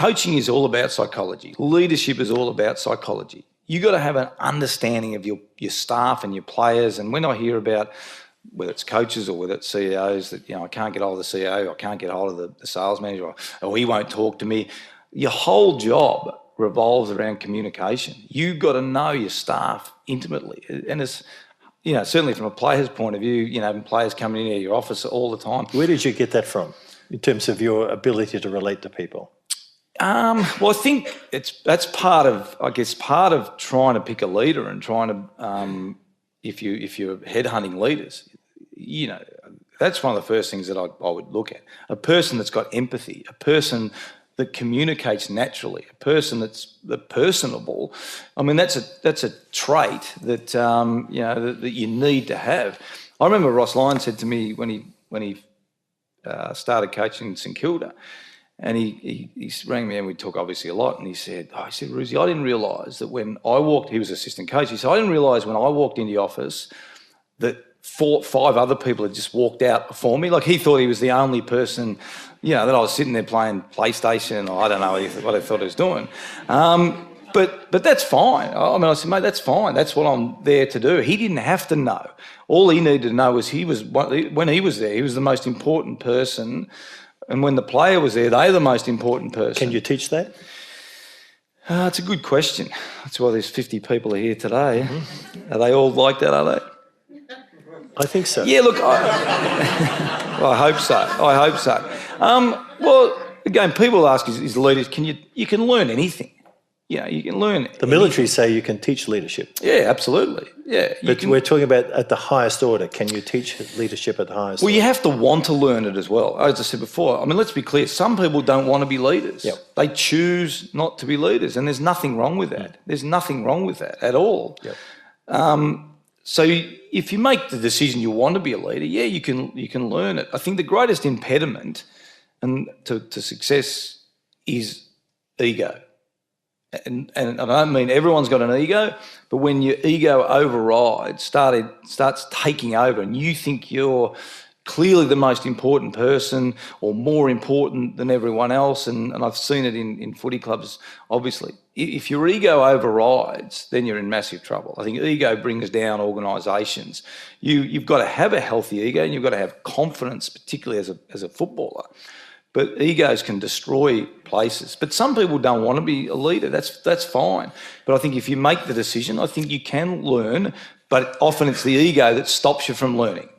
coaching is all about psychology. Leadership is all about psychology. You got to have an understanding of your staff and your players. And when I hear about whether it's coaches or whether it's CEOs that, I can't get hold of the CEO, I can't get hold of the sales manager, or he won't talk to me. Your whole job revolves around communication. You've got to know your staff intimately. And it's, certainly from a player's point of view, players coming in your office all the time. Where did you get that from in terms of your ability to relate to people? Well, I think that's part of trying to pick a leader and trying to, if you're headhunting leaders, that's one of the first things that I would look at. A person that's got empathy, a person that communicates naturally, a person that's personable. I mean, that's a trait that that you need to have. I remember Ross Lyon said to me when he started coaching St Kilda, and he rang me and we talk obviously a lot, and he said, Roosy, I didn't realise that when I walked, he was assistant coach, he said, I didn't realise when I walked into the office that 4 or 5 other people had just walked out before me. Like, he thought he was the only person, that I was sitting there playing PlayStation, or I don't know what I thought I was doing. But that's fine. I mean, I said, mate, that's fine. That's what I'm there to do. He didn't have to know. All he needed to know was when he was there, he was the most important person. And when the player was there, they're the most important person. Can you teach that? It's a good question. That's why there's 50 people here today. Mm-hmm. Are they all like that, are they? I think so. Yeah, look, I hope so. I hope so. Well, again, people ask, is leaders, you can learn anything. You can learn The military say you can teach leadership. Yeah, absolutely. Yeah. But we're talking about at the highest order. Can you teach leadership at the highest order? Well, you have to want to learn it as well. As I said before, I mean, let's be clear. Some people don't want to be leaders. Yep. They choose not to be leaders, and there's nothing wrong with that. There's nothing wrong with that at all. Yep. So if you make the decision you want to be a leader, yeah, you can learn it. I think the greatest impediment to success is ego. And I don't mean everyone's got an ego, but when your ego overrides, starts taking over, and you think you're clearly the most important person or more important than everyone else, and I've seen it in footy clubs, obviously. If your ego overrides, then you're in massive trouble. I think ego brings down organisations. You've got to have a healthy ego, and you've got to have confidence, particularly as a footballer. But egos can destroy places. But some people don't want to be a leader. That's fine. But I think if you make the decision, I think you can learn, but often it's the ego that stops you from learning.